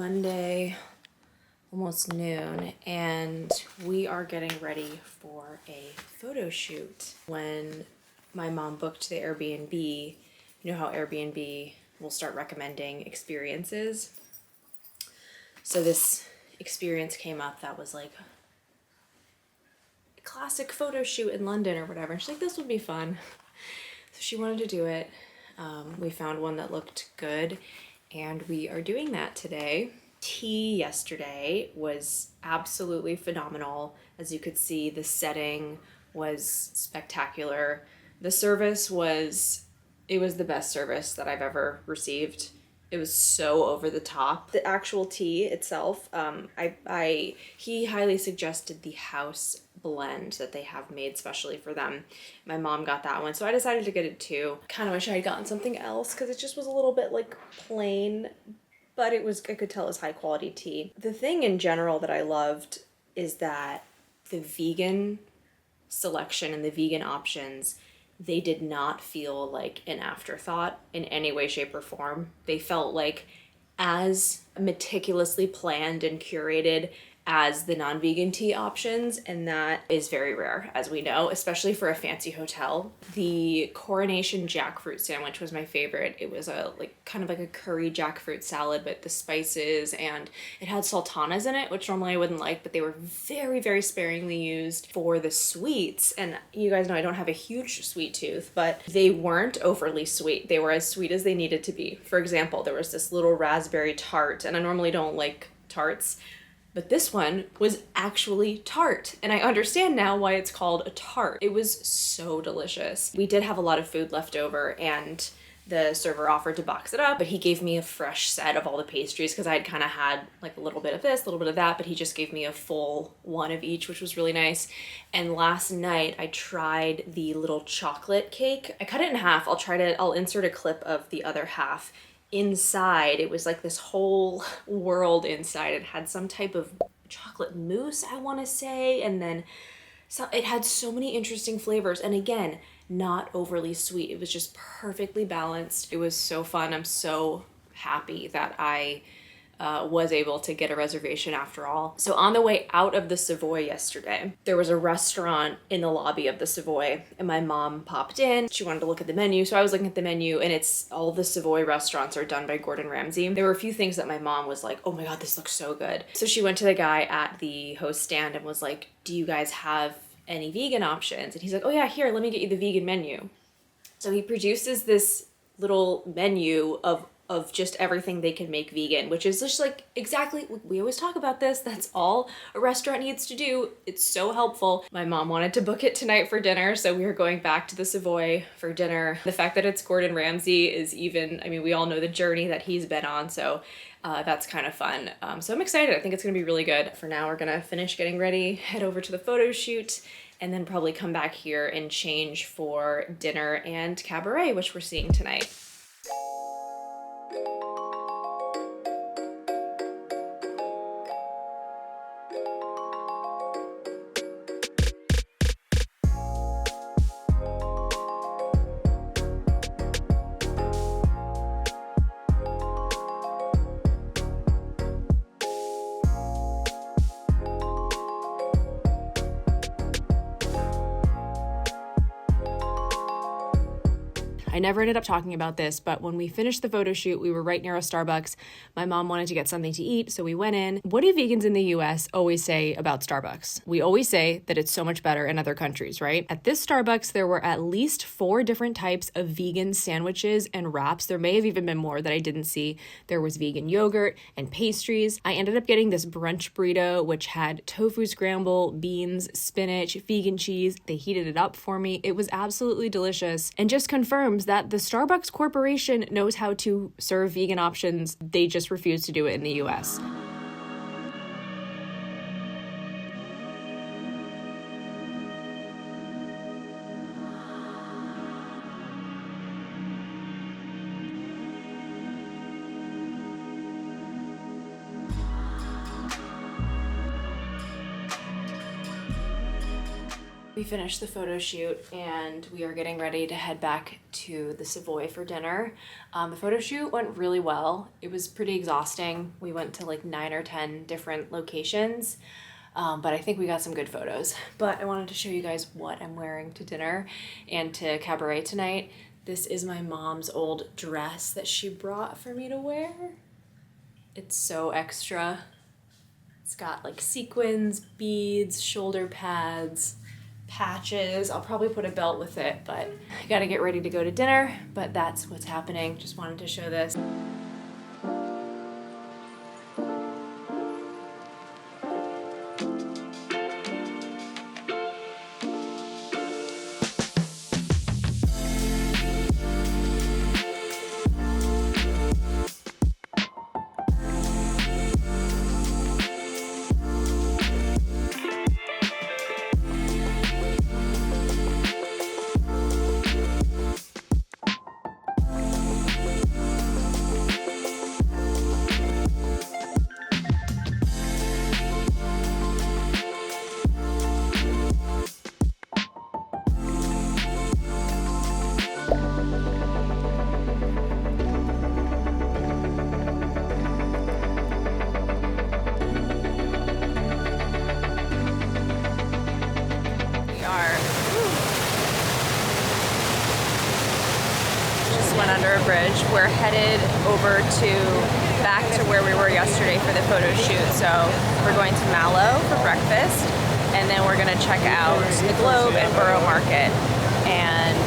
Monday, almost noon, and we are getting ready for a photo shoot. When my mom booked the Airbnb, you know how Airbnb will start recommending experiences. So this experience came up that was like a classic photo shoot in London or whatever. And she's like, this would be fun. So she wanted to do it. We found one that looked good, and we are doing that today. Tea yesterday was absolutely phenomenal. As you could see, the setting was spectacular. The service was the best service that I've ever received. It was so over the top. The actual tea itself, he highly suggested the house blend that they have made specially for them. My mom got that one, so I decided to get it too. Kind of wish I had gotten something else because it just was a little bit like plain, but I could tell it was high quality tea. The thing in general that I loved is that the vegan selection and the vegan options, they did not feel like an afterthought in any way, shape, or form. They felt like as meticulously planned and curated as the non-vegan tea options, and that is very rare, as we know, especially for a fancy hotel. The Coronation jackfruit sandwich was my favorite. It was kind of like a curry jackfruit salad, but the spices, and it had sultanas in it, which normally I wouldn't like, but they were very, very sparingly used. For the sweets, and you guys know I don't have a huge sweet tooth, but they weren't overly sweet. They were as sweet as they needed to be. For example, there was this little raspberry tart, and I normally don't like tarts, but this one was actually tart, and I understand now why it's called a tart. It was so delicious. We did have a lot of food left over, and the server offered to box it up, but he gave me a fresh set of all the pastries because I had kind of had like a little bit of this, a little bit of that, but he just gave me a full one of each, which was really nice. And last night I tried the little chocolate cake. I cut it in half. I'll insert a clip of the other half. Inside, it was like this whole world inside. It had some type of chocolate mousse, I want to say, and then it had so many interesting flavors, and again, not overly sweet. It was just perfectly balanced. It was so fun. I'm so happy that I was able to get a reservation after all. So on the way out of the Savoy yesterday, there was a restaurant in the lobby of the Savoy, and my mom popped in. She wanted to look at the menu, so I was looking at the menu, and it's all the Savoy restaurants are done by Gordon Ramsay. There were a few things that my mom was like, oh my god, this looks so good. So she went to the guy at the host stand and was like, do you guys have any vegan options? And he's like, oh yeah, here, let me get you the vegan menu. So he produces this little menu of just everything they can make vegan, which is just like exactly, we always talk about this, that's all a restaurant needs to do. It's so helpful. My mom wanted to book it tonight for dinner, so we are going back to the Savoy for dinner. The fact that it's Gordon Ramsay is even, I mean, we all know the journey that he's been on, so that's kind of fun. So I'm excited. I think it's gonna be really good. For now, we're gonna finish getting ready, head over to the photo shoot, and then probably come back here and change for dinner and Cabaret, which we're seeing tonight. I never ended up talking about this, but when we finished the photo shoot, we were right near a Starbucks. My mom wanted to get something to eat, so we went in. What do vegans in the US always say about Starbucks? We always say that it's so much better in other countries, right? At this Starbucks, there were at least 4 different types of vegan sandwiches and wraps. There may have even been more that I didn't see. There was vegan yogurt and pastries. I ended up getting this brunch burrito, which had tofu scramble, beans, spinach, vegan cheese. They heated it up for me. It was absolutely delicious, and just confirms that the Starbucks Corporation knows how to serve vegan options. They just refuse to do it in the US. We finished the photo shoot and we are getting ready to head back to the Savoy for dinner. The photo shoot went really well. It was pretty exhausting. We went to like 9 or 10 different locations, but I think we got some good photos. But I wanted to show you guys what I'm wearing to dinner and to Cabaret tonight. This is my mom's old dress that she brought for me to wear. It's so extra. It's got like sequins, beads, shoulder pads, patches. I'll probably put a belt with it, but I gotta get ready to go to dinner, but that's what's happening. Just wanted to show this. Went under a bridge. We're headed over back to where we were yesterday for the photo shoot. So we're going to Mallow for breakfast, and then we're gonna check out the Globe and Borough Market. And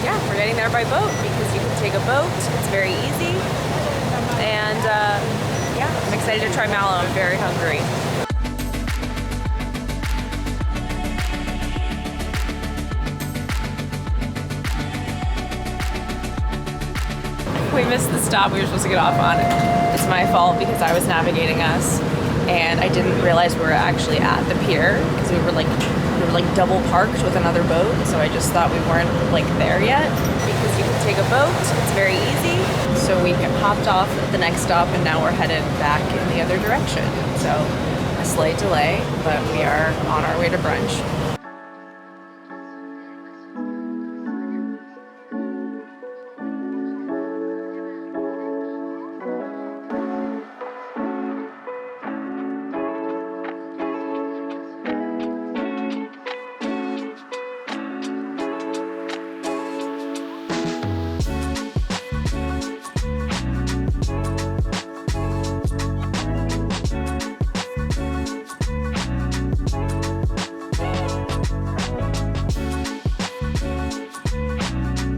yeah, we're getting there by boat because you can take a boat. It's very easy. And yeah, I'm excited to try Mallow. I'm very hungry. We missed the stop we were supposed to get off on. It's my fault because I was navigating us and I didn't realize we were actually at the pier because we were like double parked with another boat, so I just thought we weren't like there yet because you can take a boat. It's very easy. So we hopped off at the next stop and now we're headed back in the other direction. So a slight delay, but we are on our way to brunch.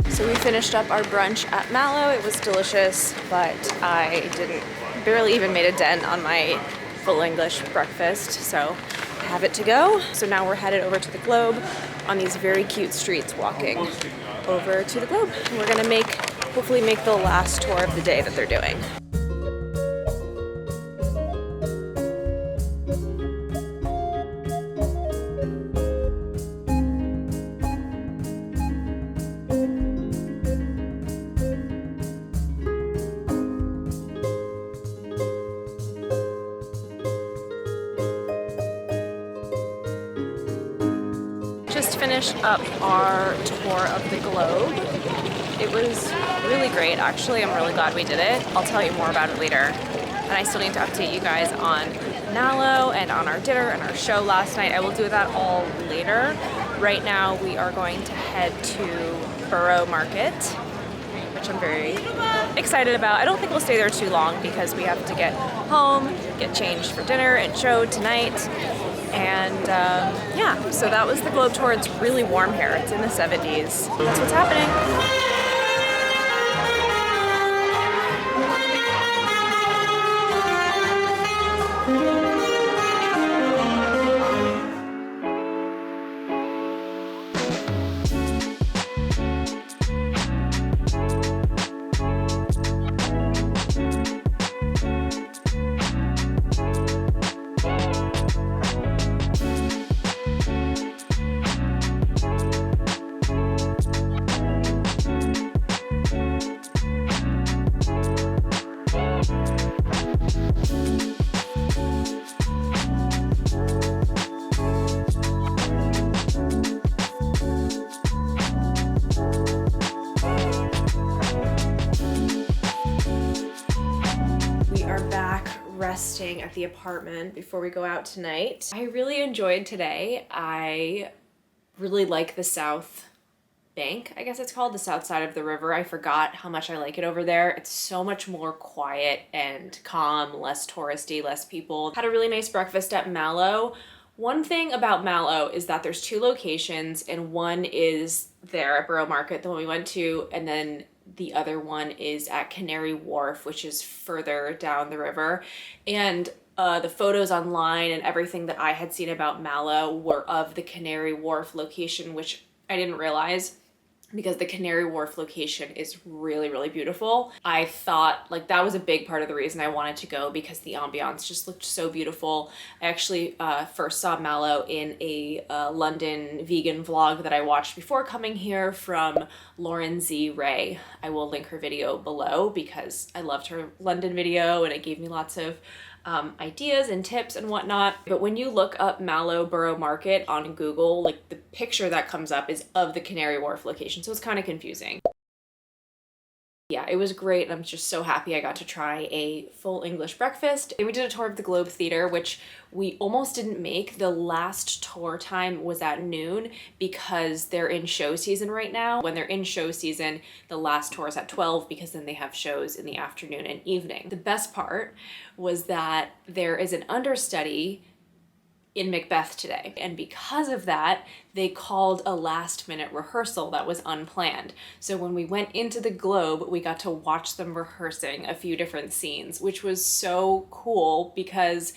So we finished up our brunch at Mallow. It was delicious, but I barely even made a dent on my full English breakfast, so I have it to go. So now we're headed over to the Globe on these very cute streets, walking over to the Globe. And we're gonna hopefully make the last tour of the day that they're doing. Just finished up our tour of the Globe. It was really great, actually. I'm really glad we did it. I'll tell you more about it later. And I still need to update you guys on Mallow and on our dinner and our show last night. I will do that all later. Right now we are going to head to Borough Market, which I'm very excited about. I don't think we'll stay there too long because we have to get home, get changed for dinner and show tonight. And yeah, so that was the Globe tour. It's really warm here. It's in the 70s. That's what's happening. staying at the apartment before we go out tonight. I really enjoyed today. I really like the South Bank, I guess it's called, the south side of the river. I forgot how much I like it over there. It's so much more quiet and calm, less touristy, less people. Had a really nice breakfast at Mallow. One thing about Mallow is that there's 2 locations, and one is there at Borough Market, the one we went to, and then the other one is at Canary Wharf, which is further down the river. And the photos online and everything that I had seen about Mallow were of the Canary Wharf location, which I didn't realize, because the Canary Wharf location is really, really beautiful. I thought like that was a big part of the reason I wanted to go, because the ambiance just looked so beautiful. I actually first saw Mallow in a London vegan vlog that I watched before coming here from Lauren Z. Ray. I will link her video below because I loved her London video and it gave me lots of ideas and tips and whatnot. But when you look up Mallow Borough Market on Google, like the picture that comes up is of the Canary Wharf location, so it's kind of confusing. Yeah, it was great. I'm just so happy I got to try a full English breakfast. And we did a tour of the Globe Theatre, which we almost didn't make. The last tour time was at noon because they're in show season right now. When they're in show season, the last tour is at 12 because then they have shows in the afternoon and evening. The best part was that there is an understudy in Macbeth today. And because of that, they called a last minute rehearsal that was unplanned. So when we went into the Globe, we got to watch them rehearsing a few different scenes, which was so cool because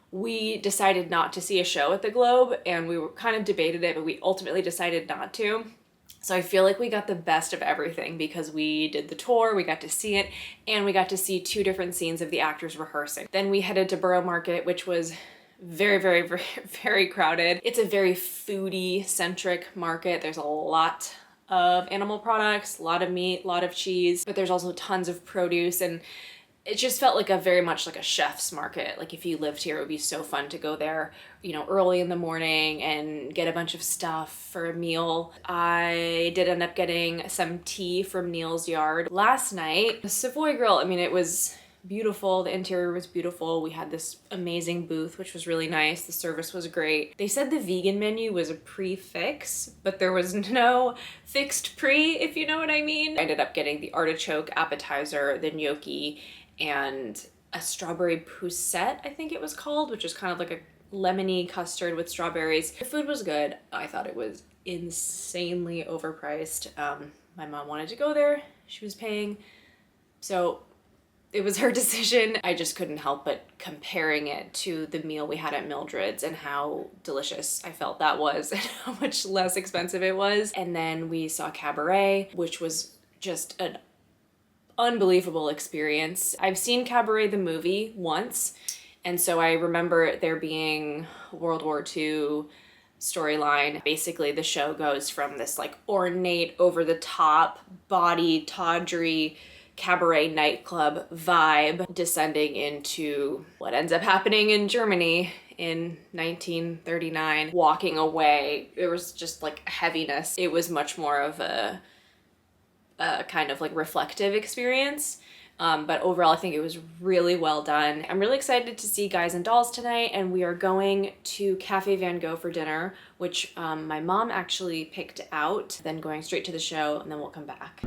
we decided not to see a show at the Globe and we were kind of debated it, but we ultimately decided not to. So I feel like we got the best of everything because we did the tour, we got to see it, and we got to see 2 different scenes of the actors rehearsing. Then we headed to Borough Market, which was very, very, very, very crowded. It's a very foodie-centric market. There's a lot of animal products, a lot of meat, a lot of cheese, but there's also tons of produce, and it just felt like a very much like a chef's market. Like if you lived here, it would be so fun to go there, you know, early in the morning and get a bunch of stuff for a meal. I did end up getting some tea from Neil's Yard. Last night, the Savoy Grill, I mean, it was beautiful. The interior was beautiful. We had this amazing booth, which was really nice. The service was great. They said the vegan menu was a prefix, but there was no fixed pre, if you know what I mean. I ended up getting the artichoke appetizer, the gnocchi, and a strawberry poussette, I think it was called, which is kind of like a lemony custard with strawberries. The food was good. I thought it was insanely overpriced. My mom wanted to go there. She was paying. So it was her decision. I just couldn't help but comparing it to the meal we had at Mildred's and how delicious I felt that was and how much less expensive it was. And then we saw Cabaret, which was just an unbelievable experience. I've seen Cabaret the movie once, and so I remember there being World War II storyline. Basically, the show goes from this like ornate, over-the-top, body, tawdry cabaret nightclub vibe descending into what ends up happening in Germany in 1939. Walking away, there was just like heaviness. It was much more of a kind of like reflective experience. But overall, I think it was really well done. I'm really excited to see Guys and Dolls tonight, and we are going to Cafe Van Gogh for dinner, which my mom actually picked out, then going straight to the show, and then we'll come back.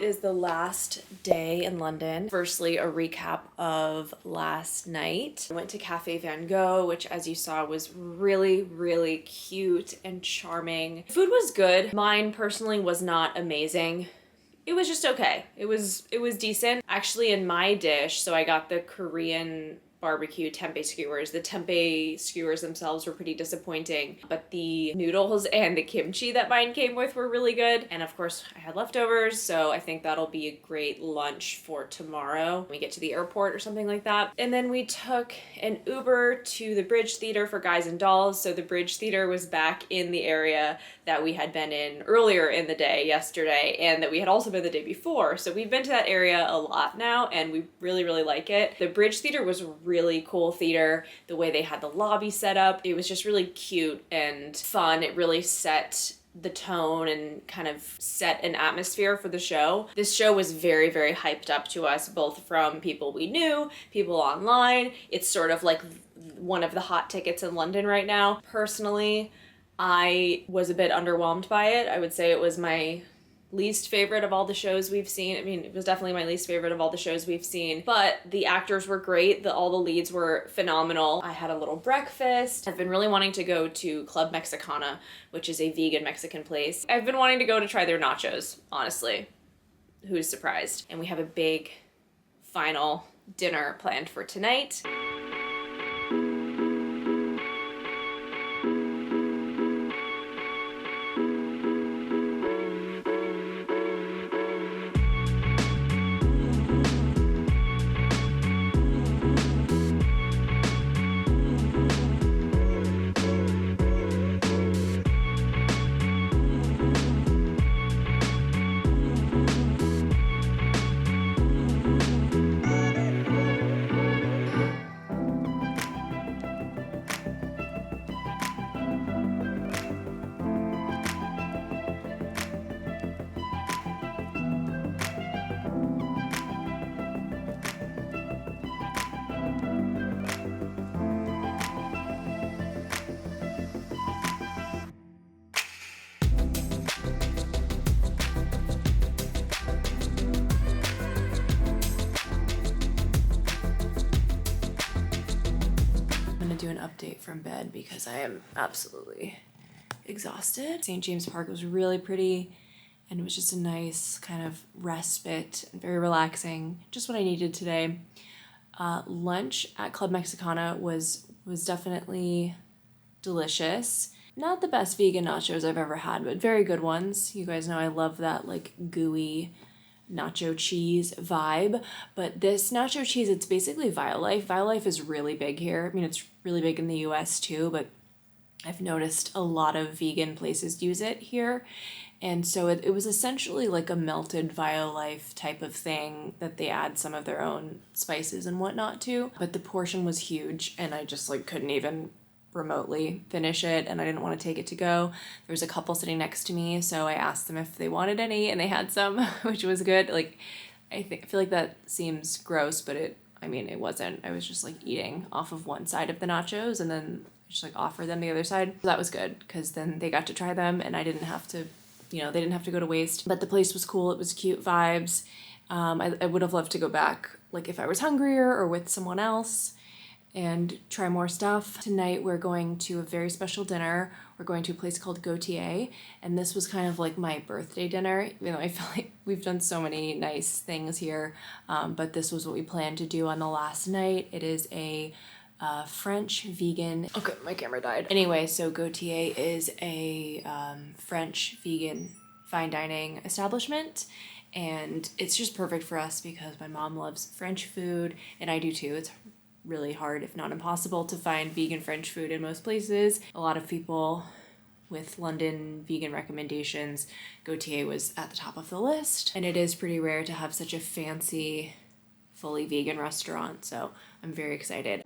it is the last day in London. Firstly, a recap of last night. I went to Cafe Van Gogh, which as you saw was really, really cute and charming. Food was good. Mine personally was not amazing. It was just okay. It was decent. Actually, in my dish, so I got the Korean barbecue tempeh skewers. The tempeh skewers themselves were pretty disappointing, but the noodles and the kimchi that mine came with were really good. And of course, I had leftovers, so I think that'll be a great lunch for tomorrow when we get to the airport or something like that. And then we took an Uber to the Bridge Theater for Guys and Dolls. So the Bridge Theater was back in the area that we had been in earlier in the day yesterday, and that we had also been the day before. So we've been to that area a lot now, and we really, really like it. The Bridge Theater was really cool theater. The way they had the lobby set up, it was just really cute and fun. It really set the tone and kind of set an atmosphere for the show. This show was very, very hyped up to us, both from people we knew, people online. It's sort of like one of the hot tickets in London right now. Personally, I was a bit underwhelmed by it. I would say it was my least favorite of all the shows we've seen. I mean, it was definitely my least favorite of all the shows we've seen, but the actors were great. All the leads were phenomenal. I had a little breakfast. I've been really wanting to go to Club Mexicana, which is a vegan Mexican place. I've been wanting to go to try their nachos, honestly. Who's surprised? And we have a big final dinner planned for tonight. Do an update from bed because I am absolutely exhausted. St. James Park was really pretty, and it was just a nice kind of respite and very relaxing, just what I needed today. Lunch at Club Mexicana was definitely delicious. Not the best vegan nachos I've ever had, but very good ones. You guys know I love that like gooey nacho cheese vibe, but this nacho cheese, it's basically Violife. Violife is really big here. I mean, it's really big in the US too, but I've noticed a lot of vegan places use it here. And so it was essentially like a melted Violife type of thing that they add some of their own spices and whatnot to. But the portion was huge, and I just like couldn't even remotely finish it, and I didn't want to take it to go. There was a couple sitting next to me, so I asked them if they wanted any, and they had some, which was good. Like, I feel like that seems gross, but it wasn't. I was just like eating off of one side of the nachos, and then just like offer them the other side. So that was good, because then they got to try them, and I didn't have to, they didn't have to go to waste. But the place was cool. It was cute vibes. I would have loved to go back, like if I was hungrier or with someone else, and try more stuff. Tonight we're going to a very special dinner. We're going to a place called Gauthier, and this was kind of like my birthday dinner, even though I feel like we've done so many nice things here, but this was what we planned to do on the last night. It is a French vegan... Okay, my camera died. Anyway, so Gauthier is a French vegan fine dining establishment, and it's just perfect for us because my mom loves French food, and I do too. It's really hard, if not impossible, to find vegan French food in most places. A lot of people with London vegan recommendations, Gauthier was at the top of the list, and it is pretty rare to have such a fancy, fully vegan restaurant, so I'm very excited.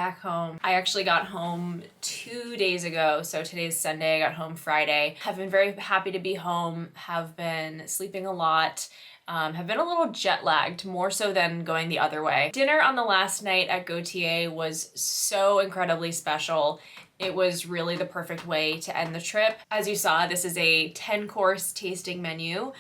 back home. I actually got home 2 days ago, so today's Sunday, I got home Friday. Have been very happy to be home, have been sleeping a lot, have been a little jet lagged, more so than going the other way. Dinner on the last night at Gauthier was so incredibly special. It was really the perfect way to end the trip. As you saw, this is a 10-course tasting menu.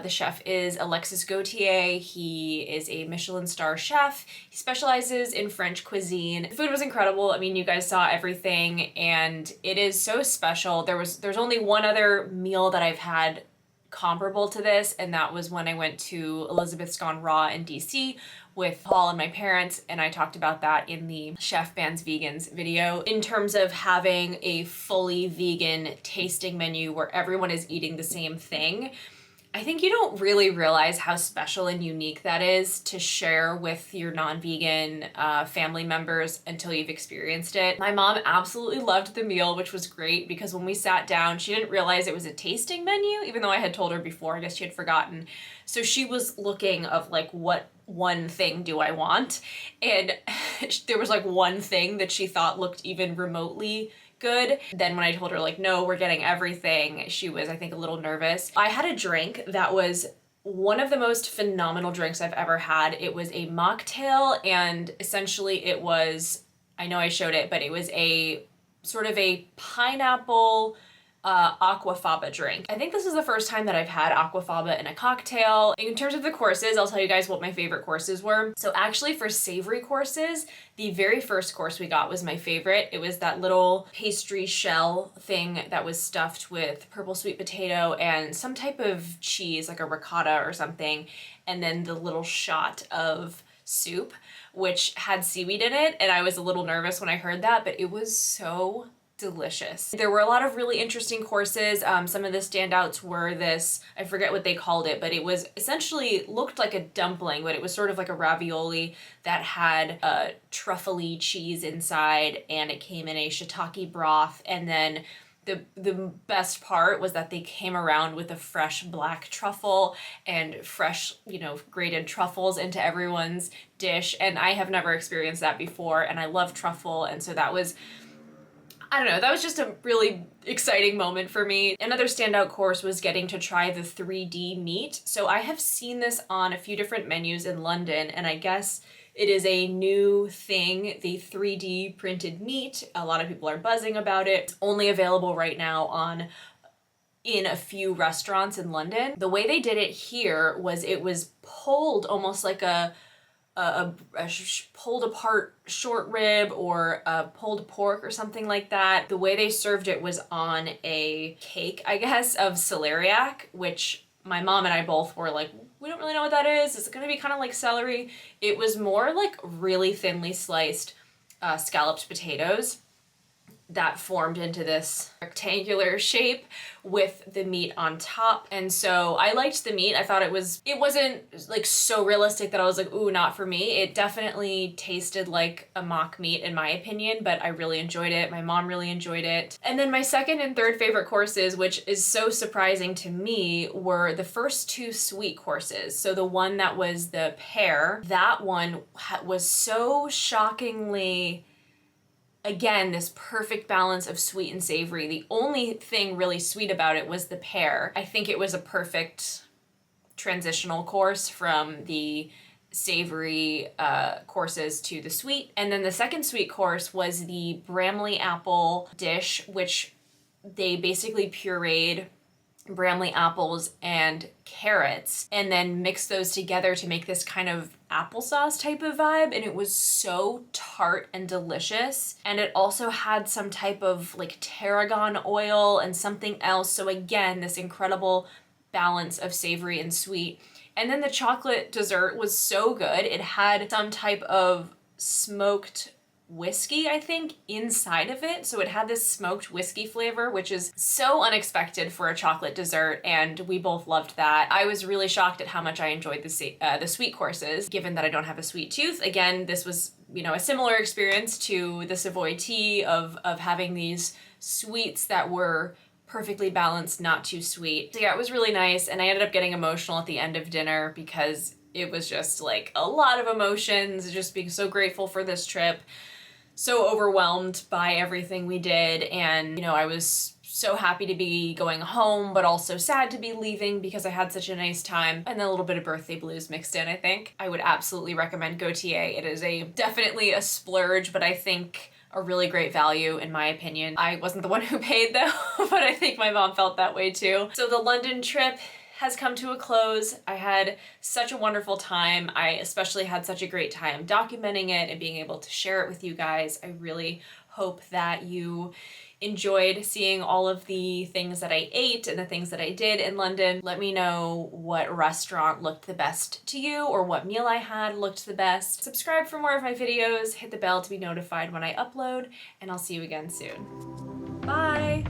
The chef is Alexis Gauthier. He is a Michelin star chef. He specializes in French cuisine. The food was incredible. I mean, you guys saw everything, and it is so special. There's only one other meal that I've had comparable to this, and that was when I went to Elizabeth's Gone Raw in DC with Paul and my parents, and I talked about that in the Chef Bans Vegans video. In terms of having a fully vegan tasting menu where everyone is eating the same thing, I think you don't really realize how special and unique that is to share with your non-vegan family members until you've experienced it. My mom absolutely loved the meal, which was great because when we sat down, she didn't realize it was a tasting menu, even though I had told her before. I guess she had forgotten. So she was looking of like, what one thing do I want? And there was like one thing that she thought looked even remotely good. Then when I told her like, no, we're getting everything, she was, I think, a little nervous. I had a drink that was one of the most phenomenal drinks I've ever had. It was a mocktail, and essentially it was, I know I showed it, but it was a sort of a pineapple aquafaba drink. I think this is the first time that I've had aquafaba in a cocktail. In terms of the courses, I'll tell you guys what my favorite courses were. So actually for savory courses, the very first course we got was my favorite. It was that little pastry shell thing that was stuffed with purple sweet potato and some type of cheese, like a ricotta or something, and then the little shot of soup, which had seaweed in it, and I was a little nervous when I heard that, but it was so delicious. There were a lot of really interesting courses. Some of the standouts were this, I forget what they called it, but it was essentially looked like a dumpling, but it was sort of like a ravioli that had a truffle-y cheese inside, and it came in a shiitake broth. And then the best part was that they came around with a fresh black truffle and fresh, grated truffles into everyone's dish. And I have never experienced that before, and I love truffle, and so that was, I don't know, that was just a really exciting moment for me. Another standout course was getting to try the 3D meat. So I have seen this on a few different menus in London, and I guess it is a new thing, the 3D printed meat. A lot of people are buzzing about it. It's only available right now in a few restaurants in London. The way they did it here was it was pulled almost like a pulled apart short rib or a pulled pork or something like that. The way they served it was on a cake, I guess, of celeriac, which my mom and I both were like, we don't really know what that is. Is it gonna be kind of like celery? It was more like really thinly sliced scalloped potatoes that formed into this rectangular shape with the meat on top. And so I liked the meat. I thought it wasn't like so realistic that I was like, ooh, not for me. It definitely tasted like a mock meat in my opinion, but I really enjoyed it. My mom really enjoyed it. And then my second and third favorite courses, which is so surprising to me, were the first two sweet courses. So the one that was the pear, that one was so shockingly, again, this perfect balance of sweet and savory. The only thing really sweet about it was the pear. I think it was a perfect transitional course from the savory courses to the sweet. And then the second sweet course was the Bramley apple dish, which they basically pureed Bramley apples and carrots and then mixed those together to make this kind of applesauce type of vibe, and it was so tart and delicious. And it also had some type of like tarragon oil and something else, so again, this incredible balance of savory and sweet. And then the chocolate dessert was so good. It had some type of smoked whiskey, I think, inside of it. So it had this smoked whiskey flavor, which is so unexpected for a chocolate dessert, and we both loved that. I was really shocked at how much I enjoyed the sweet courses, given that I don't have a sweet tooth. Again, this was, a similar experience to the Savoy tea of having these sweets that were perfectly balanced, not too sweet. So yeah, it was really nice, and I ended up getting emotional at the end of dinner because it was just like a lot of emotions, just being so grateful for this trip. so overwhelmed by everything we did, and you know, I was so happy to be going home, but also sad to be leaving because I had such a nice time, and then a little bit of birthday blues mixed in, I think. I would absolutely recommend Gauthier. It is definitely a splurge, but I think a really great value in my opinion. I wasn't the one who paid though, but I think my mom felt that way too. So the London trip has come to a close. I had such a wonderful time. I especially had such a great time documenting it and being able to share it with you guys. I really hope that you enjoyed seeing all of the things that I ate and the things that I did in London. Let me know what restaurant looked the best to you or what meal I had looked the best. Subscribe for more of my videos, hit the bell to be notified when I upload, and I'll see you again soon. Bye!